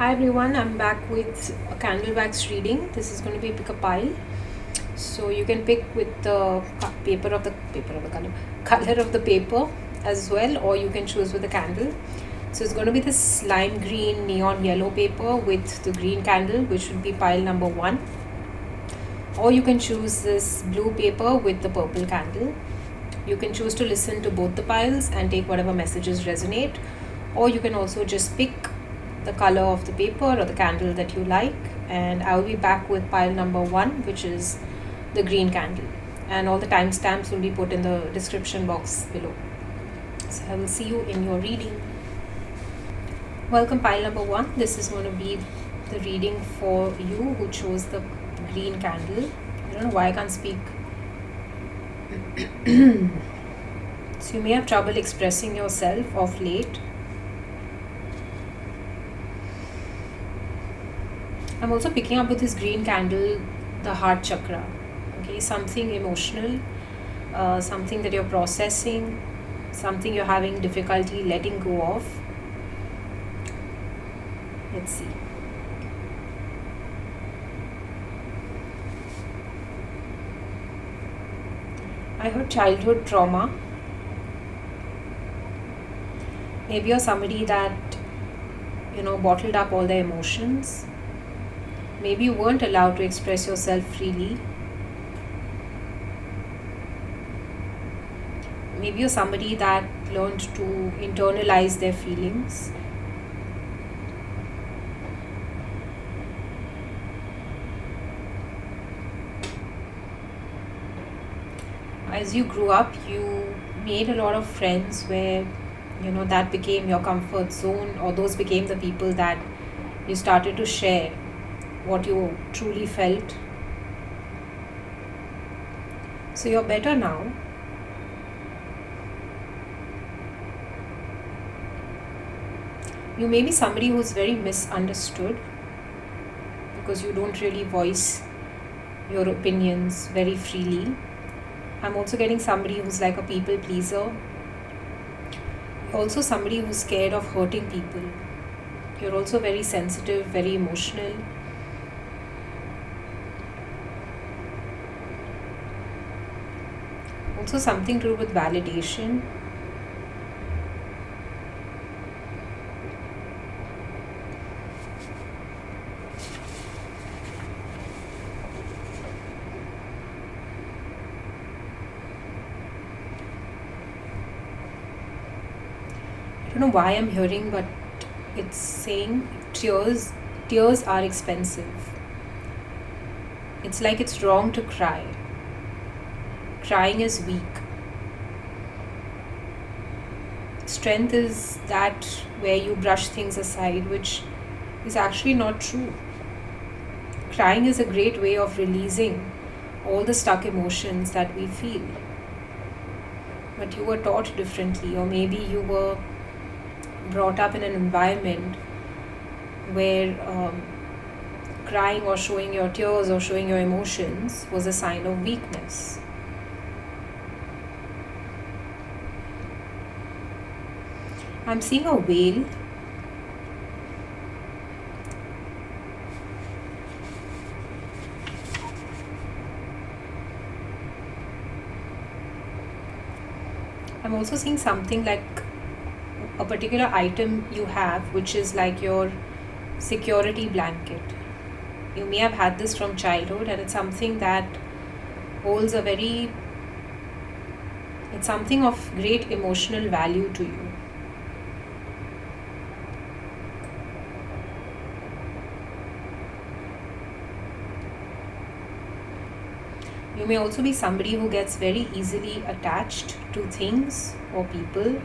Hi everyone, I'm back with a candle wax reading. This is going to be pick a pile. So you can pick with the color of the paper as well, or you can choose with the candle. So it's going to be this lime green neon yellow paper with the green candle, which will be pile number 1. Or you can choose this blue paper with the purple candle. You can choose to listen to both the piles and take whatever messages resonate, or you can also just pick the color of the paper or the candle that you like, and I'll be back with pile number 1, which is the green candle, and all the timestamps will be put in the description box below. So I will see you in your reading. Welcome pile number 1. This is going to be the reading for you who chose the green candle. I don't know why I can't speak. So you may have trouble expressing yourself of late. I'm also picking up with this green candle, the heart chakra. Okay, something emotional, something that you're processing, something you're having difficulty letting go of. Let's see. I heard childhood trauma. Maybe you're somebody that, bottled up all their emotions. Maybe you weren't allowed to express yourself freely. Maybe you're somebody that learned to internalize their feelings. As you grew up, you made a lot of friends where, that became your comfort zone, or those became the people that you started to share what you truly felt. So you're better now. You may be somebody who's very misunderstood because you don't really voice your opinions very freely. I'm also getting somebody who's like a people pleaser. Also somebody who's scared of hurting people. You're also very sensitive, very emotional. Also something to do with validation. I don't know why I'm hearing, but it's saying tears are expensive. It's like it's wrong to cry. Crying is weak. Strength is that where you brush things aside, which is actually not true. Crying is a great way of releasing all the stuck emotions that we feel. But you were taught differently, or maybe you were brought up in an environment where crying or showing your tears or showing your emotions was a sign of weakness. I'm seeing a whale. I'm also seeing something like a particular item you have, which is like your security blanket. You may have had this from childhood, and it's something that holds it's something of great emotional value to you. You may also be somebody who gets very easily attached to things or people,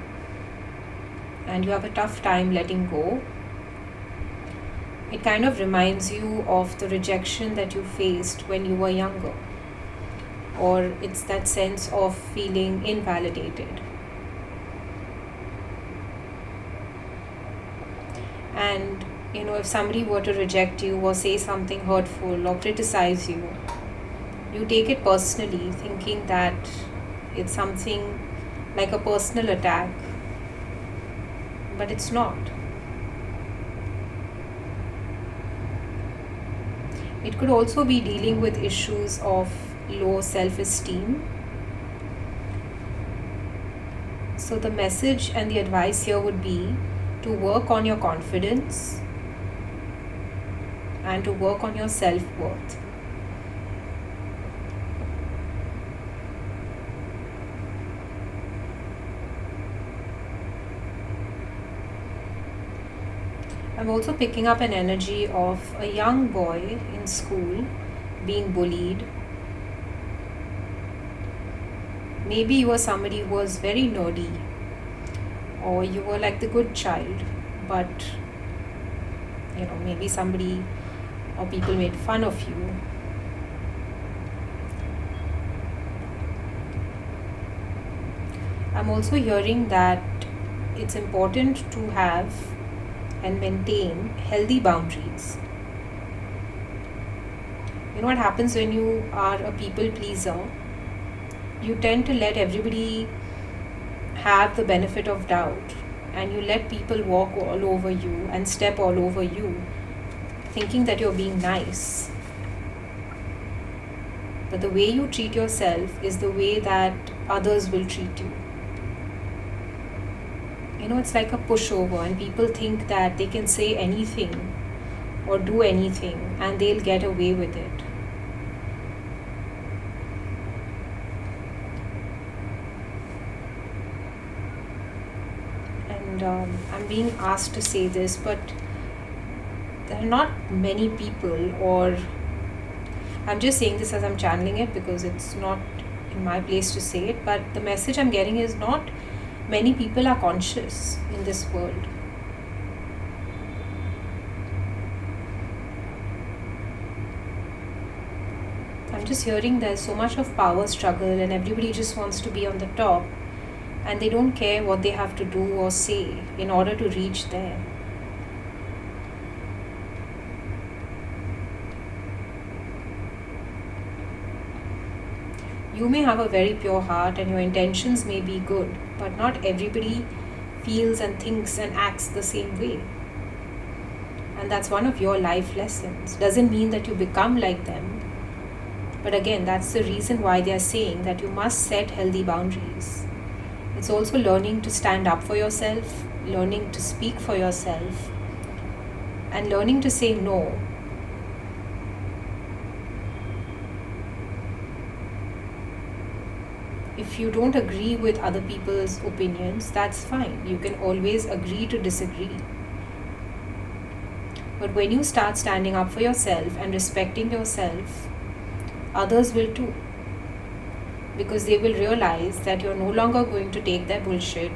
and you have a tough time letting go. It kind of reminds you of the rejection that you faced when you were younger, or it's that sense of feeling invalidated. And if somebody were to reject you or say something hurtful or criticize you, you take it personally, thinking that it's something like a personal attack, but it's not. It could also be dealing with issues of low self-esteem. So the message and the advice here would be to work on your confidence and to work on your self-worth. I'm also picking up an energy of a young boy in school being bullied. Maybe you were somebody who was very nerdy, or you were like the good child, but maybe somebody or people made fun of you. I'm also hearing that it's important to have and maintain healthy boundaries. You know what happens when you are a people pleaser? You tend to let everybody have the benefit of doubt, and you let people walk all over you and step all over you, thinking that you're being nice. But the way you treat yourself is the way that others will treat you. It's like a pushover, and people think that they can say anything or do anything and they'll get away with it. And I'm being asked to say this, but there are not many people, or I'm just saying this as I'm channeling it because it's not in my place to say it, but the message I'm getting is not many people are conscious in this world. I'm just hearing there's so much of power struggle and everybody just wants to be on the top, and they don't care what they have to do or say in order to reach there. You may have a very pure heart and your intentions may be good, but not everybody feels and thinks and acts the same way. And that's one of your life lessons. Doesn't mean that you become like them. But again, that's the reason why they are saying that you must set healthy boundaries. It's also learning to stand up for yourself, learning to speak for yourself, and learning to say no. If you don't agree with other people's opinions, that's fine. You can always agree to disagree. But when you start standing up for yourself and respecting yourself, others will too. Because they will realize that you're no longer going to take their bullshit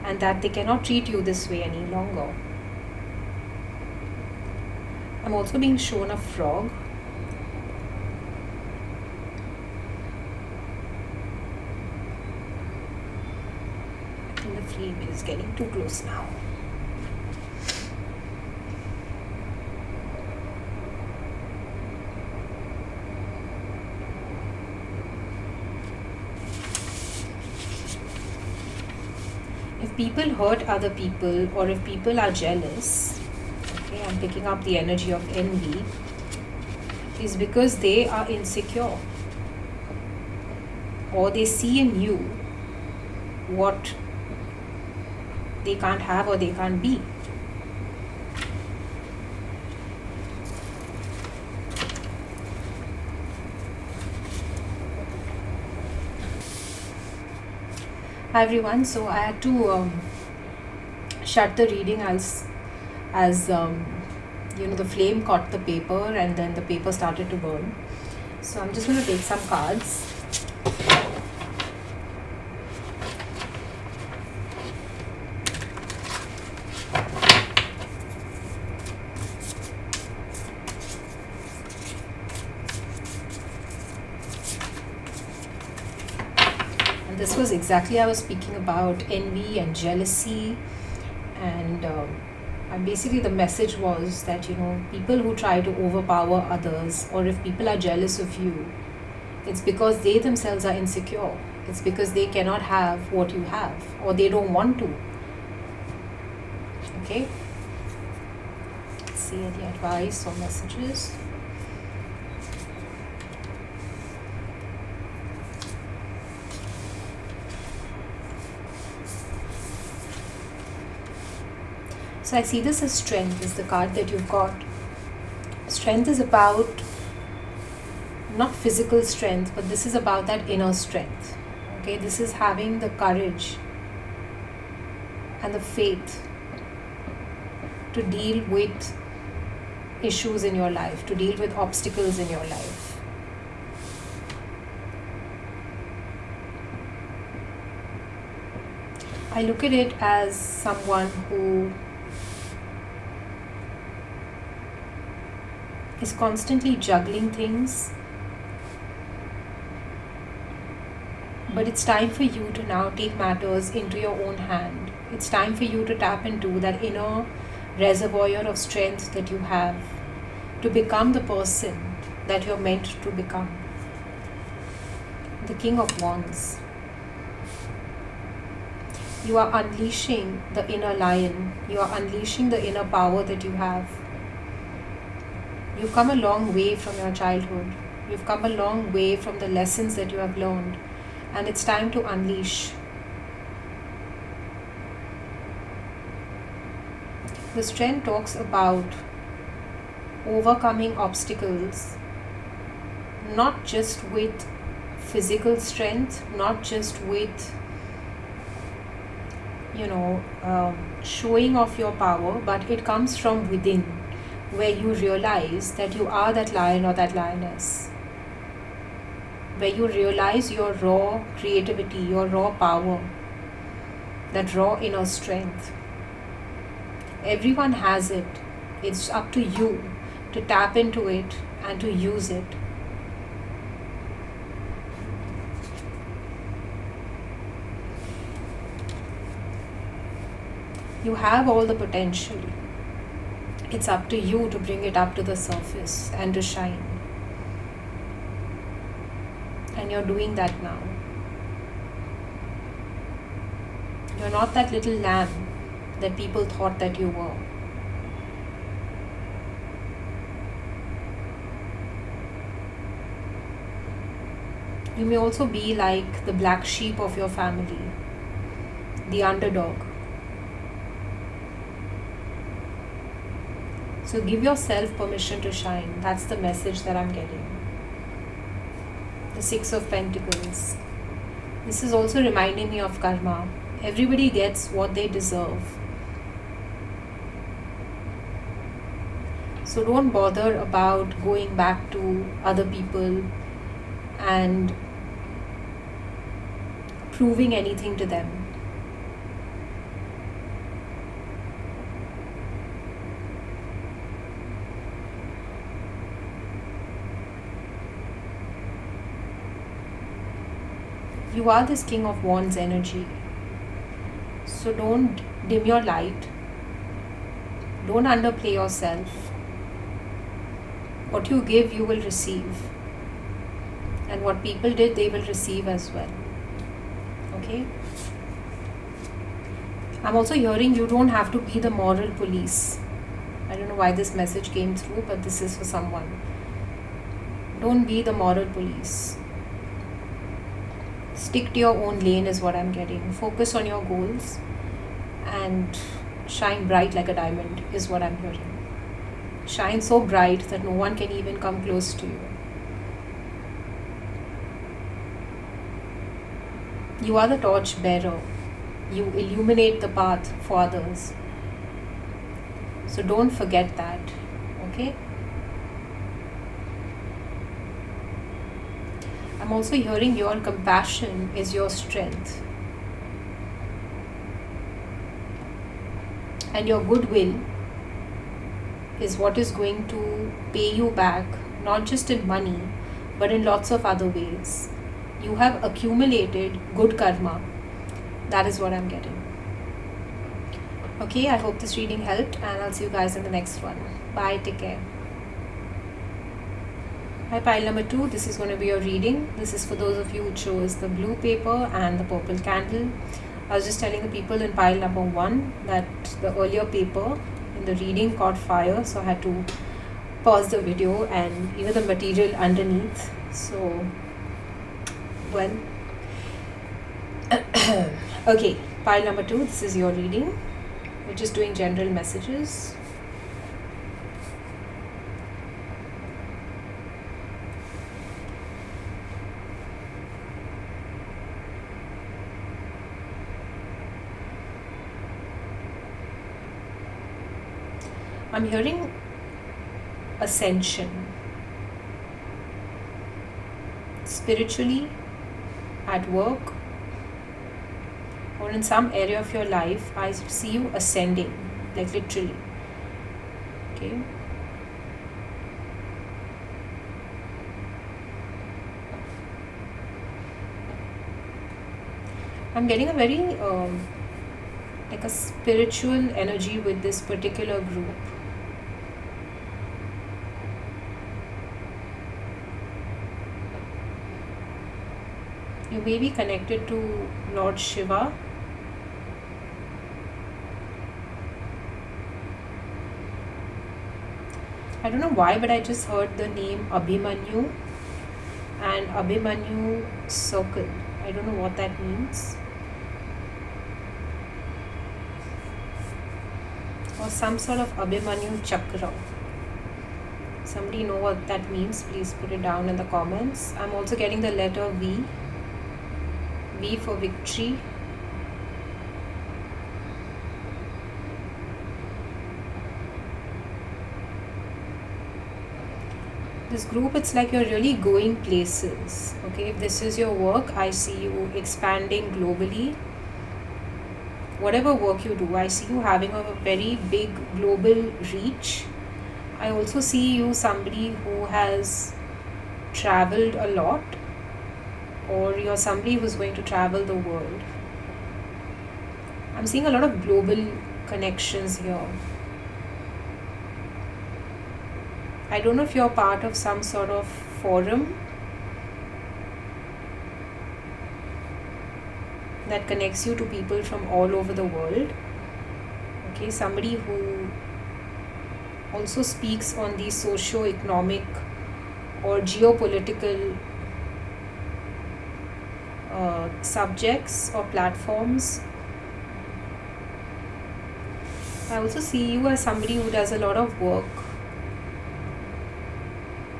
and that they cannot treat you this way any longer. I'm also being shown a frog. And the flame is getting too close now. If people hurt other people, or if people are jealous, okay, I'm picking up the energy of envy, is because they are insecure, or they see in you what they can't have or they can't be. Hi everyone, so I had to shut the reading as the flame caught the paper and then the paper started to burn. So I'm just going to take some cards. This was exactly, I was speaking about envy and jealousy, and basically the message was that people who try to overpower others, or if people are jealous of you, it's because they themselves are insecure. It's because they cannot have what you have, or they don't want to. Okay, let's see the advice or messages. So I see this as strength, is the card that you've got. Strength is about not physical strength, but this is about that inner strength. Okay, this is having the courage and the faith to deal with issues in your life, to deal with obstacles in your life. I look at it as someone who is constantly juggling things, but it's time for you to now take matters into your own hand. It's time for you to tap into that inner reservoir of strength that you have to become the person that you're meant to become. The King of Wands. You are unleashing the inner lion. You are unleashing the inner power that you have. You've come a long way from your childhood. You've come a long way from the lessons that you have learned. And it's time to unleash. The strength talks about overcoming obstacles, not just with physical strength, not just with, showing off your power, but it comes from within, where you realize that you are that lion or that lioness, where you realize your raw creativity, your raw power, that raw inner strength. Everyone has it. It's up to you to tap into it and to use it. You have all the potential. It's up to you to bring it up to the surface and to shine. And you're doing that now. You're not that little lamb that people thought that you were. You may also be like the black sheep of your family, the underdog. So give yourself permission to shine. That's the message that I'm getting. The Six of Pentacles. This is also reminding me of karma. Everybody gets what they deserve. So don't bother about going back to other people and proving anything to them. You are this King of Wands energy. So don't dim your light. Don't underplay yourself. What you give, you will receive. And what people did, they will receive as well. Okay? I'm also hearing you don't have to be the moral police. I don't know why this message came through, but this is for someone. Don't be the moral police. Stick to your own lane is what I'm getting. Focus on your goals and shine bright like a diamond is what I'm hearing. Shine so bright that no one can even come close to you. You are the torch bearer. You illuminate the path for others. So don't forget that. Okay? I'm also hearing your compassion is your strength. And your goodwill is what is going to pay you back, not just in money, but in lots of other ways. You have accumulated good karma. That is what I'm getting. Okay, I hope this reading helped, and I'll see you guys in the next one. Bye, take care. Hi, pile number 2. This is going to be your reading. This is for those of you who chose the blue paper and the purple candle. I was just telling the people in pile number 1 that the earlier paper in the reading caught fire, so I had to pause the video and even the material underneath. So, well, okay, pile number 2, this is your reading. We're just doing general messages. I'm hearing ascension. Spiritually, at work, or in some area of your life, I see you ascending, like literally. Okay. I'm getting a very like a spiritual energy with this particular group. You may be connected to Lord Shiva. I don't know why, but I just heard the name Abhimanyu and Abhimanyu circle. I don't know what that means. Or some sort of Abhimanyu chakra. Somebody know what that means? Please put it down in the comments. I'm also getting the letter V. V for victory. This group, it's like you're really going places. Okay, if this is your work, I see you expanding globally. Whatever work you do, I see you having a very big global reach. I also see you somebody who has traveled a lot, or you're somebody who's going to travel the world. I'm seeing a lot of global connections here. I don't know if you're part of some sort of forum that connects you to people from all over the world. Okay, somebody who also speaks on these socio-economic or geopolitical subjects or platforms. I also see you as somebody who does a lot of work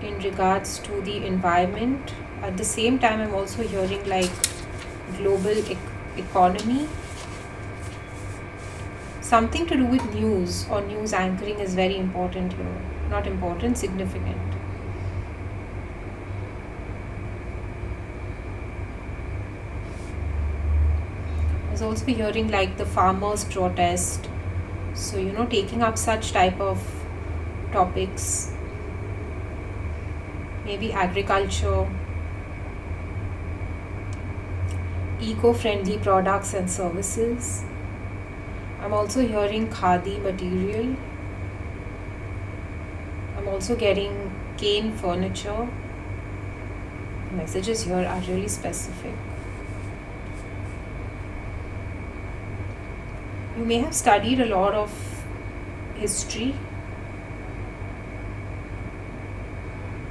in regards to the environment. At the same time, I'm also hearing like global economy. Something to do with news or news anchoring is very important here. Not important, significant. I was also hearing like the farmers' protest. So, taking up such type of topics. Maybe agriculture, eco-friendly products and services. I'm also hearing khadi material. I'm also getting cane furniture. The messages here are really specific. You may have studied a lot of history,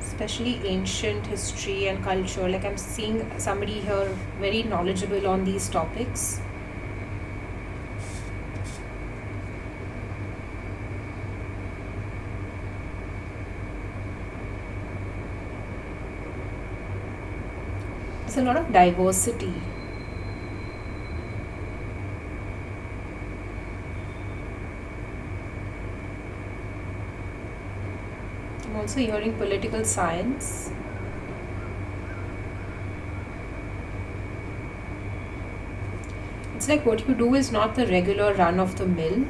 especially ancient history and culture. Like I'm seeing somebody here very knowledgeable on these topics. There's a lot of diversity. I'm also hearing political science. It's like what you do is not the regular run of the mill.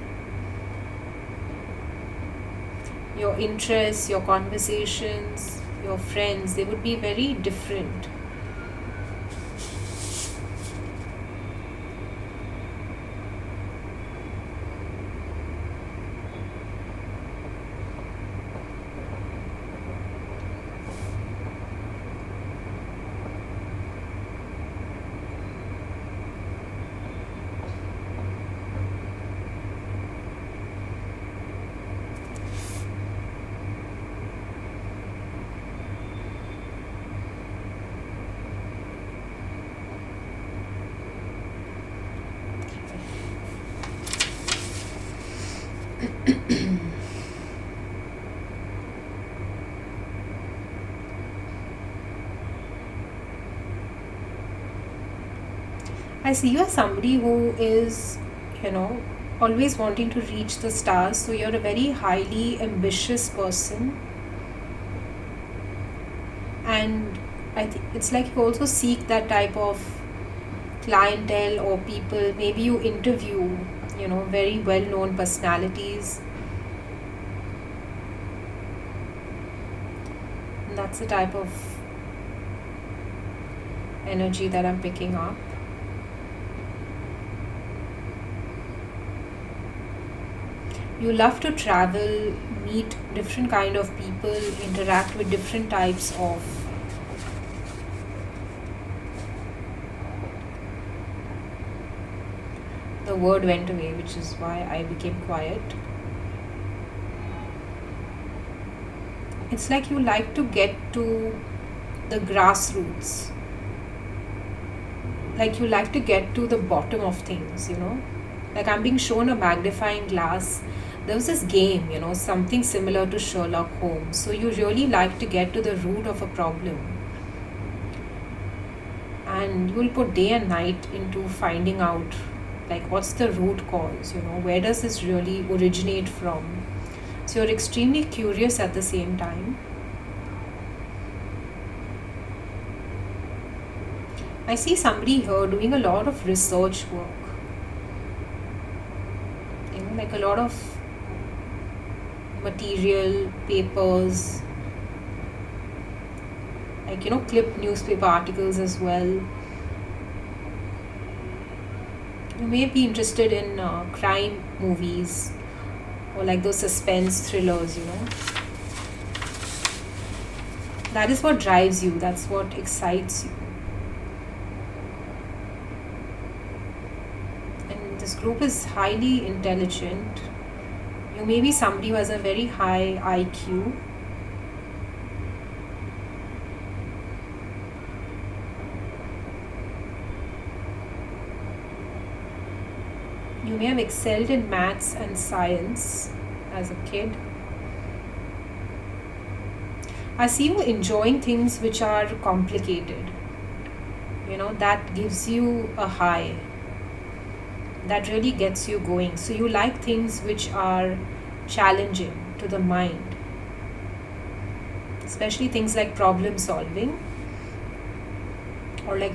Your interests, your conversations, your friends, they would be very different. I see you as somebody who is, you know, always wanting to reach the stars. So you're a very highly ambitious person, and I think it's like you also seek that type of clientele or people. Maybe you interview, very well-known personalities. And that's the type of energy that I'm picking up. You love to travel, meet different kind of people, interact with different types of the word went away, which is why I became quiet. It's like you like to get to the grassroots. Like you like to get to the bottom of things. Like I'm being shown a magnifying glass. There was this game, something similar to Sherlock Holmes. So you really like to get to the root of a problem. And you'll put day and night into finding out, like, what's the root cause, where does this really originate from? So you're extremely curious at the same time. I see somebody here doing a lot of research work. Like a lot of material, papers, like, clip newspaper articles as well. You may be interested in crime movies or like those suspense thrillers. That is what drives you, that's what excites you. And this group is highly intelligent. You may be somebody who has a very high IQ. You may have excelled in maths and science as a kid. I see you enjoying things which are complicated. That gives you a high. That really gets you going. So you like things which are challenging to the mind, especially things like problem solving, or like,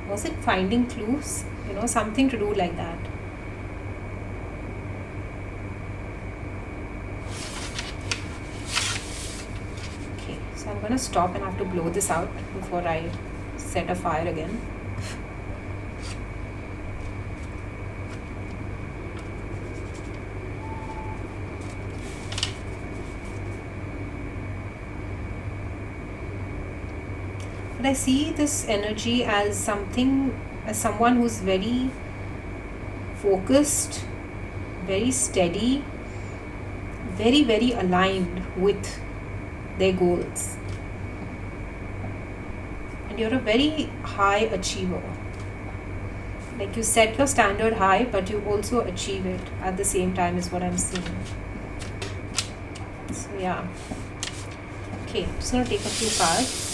was it finding clues? Something to do like that. Okay, so I'm gonna stop and have to blow this out before I set a fire again. But I see this energy as someone who's very focused, very steady, very, very aligned with their goals. And you're a very high achiever. Like you set your standard high, but you also achieve it at the same time, is what I'm seeing. So yeah. Okay, I'm just gonna take a few cards.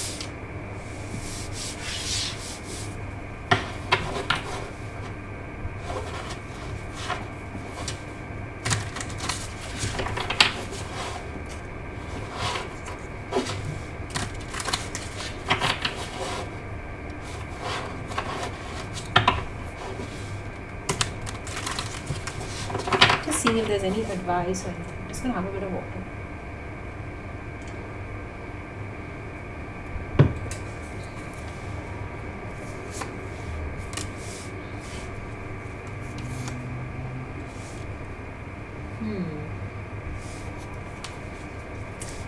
See if there's any advice or anything. I'm just gonna have a bit of water.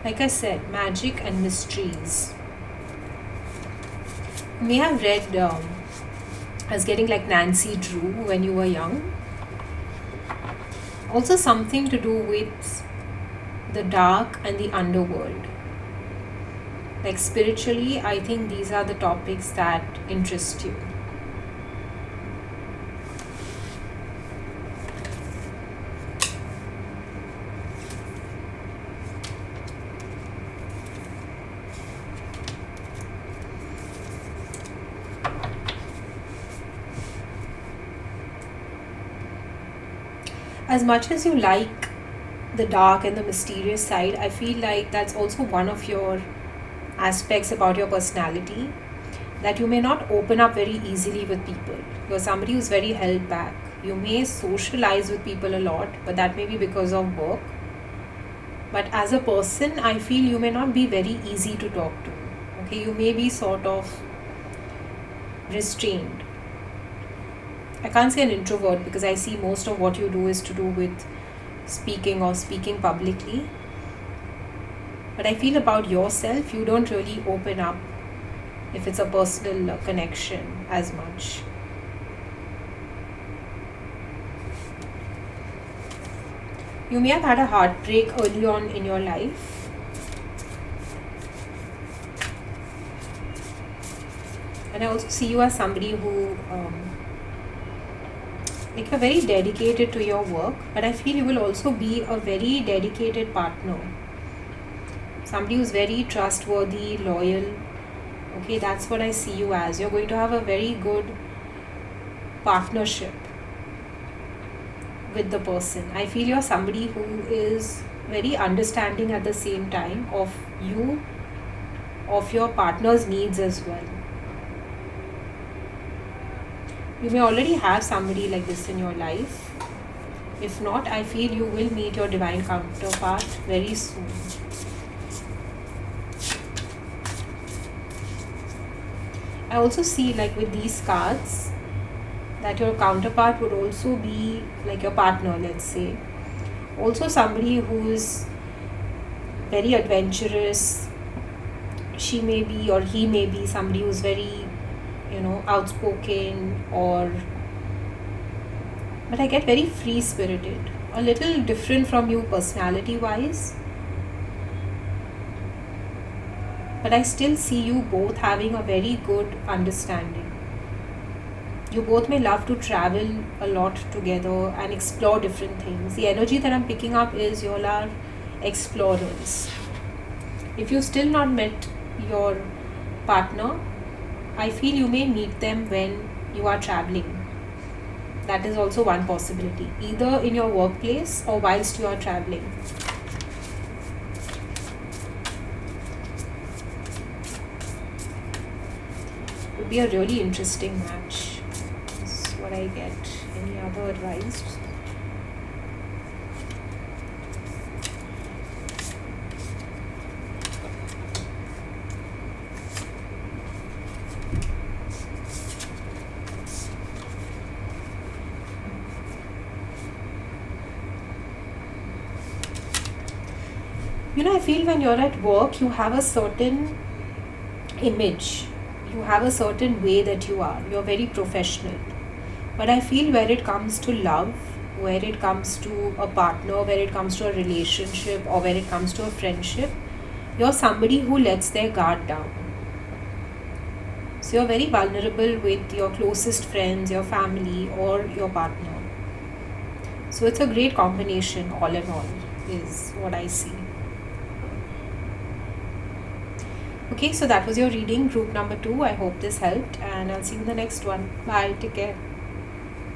Like I said, magic and mysteries. You may have read as getting like Nancy Drew when you were young. Also something to do with the dark and the underworld. Like spiritually, I think these are the topics that interest you. as much as you like the dark and the mysterious side, I feel like that's also one of your aspects about your personality, that you may not open up very easily with people. You're somebody who's very held back. You may socialize with people a lot, but that may be because of work. But as a person, I feel you may not be very easy to talk to. Okay, you may be sort of restrained. I can't say an introvert because I see most of what you do is to do with speaking or speaking publicly. But I feel about yourself, you don't really open up if it's a personal connection as much. You may have had a heartbreak early on in your life. And I also see you as somebody who, like, you're very dedicated to your work, but I feel you will also be a very dedicated partner. Somebody who's very trustworthy, loyal. Okay, that's what I see you as. You're going to have a very good partnership with the person. I feel you're somebody who is very understanding at the same time of you, of your partner's needs as well. You may already have somebody like this in your life. If not, I feel you will meet your divine counterpart very soon. I also see, like, with these cards, that your counterpart would also be like your partner, let's say. Also somebody who is very adventurous. She may be, or he may be, somebody who's very, outspoken, but I get very free spirited, a little different from you personality wise. But I still see you both having a very good understanding. You both may love to travel a lot together and explore different things. The energy that I'm picking up is you all are explorers. If you've still not met your partner, I feel you may meet them when you are traveling. That is also one possibility, either in your workplace or whilst you are traveling. Would be a really interesting match. That's what I get. Any other advice? I feel when you're at work, you have a certain image. You have a certain way that you are. You're very professional. But I feel where it comes to love, where it comes to a partner, where it comes to a relationship, or where it comes to a friendship, you're somebody who lets their guard down. So you're very vulnerable with your closest friends, your family, or your partner. So it's a great combination, all in all, is what I see. Okay, so that was your reading, group number 2. I hope this helped, and I'll see you in the next one. Bye, take care.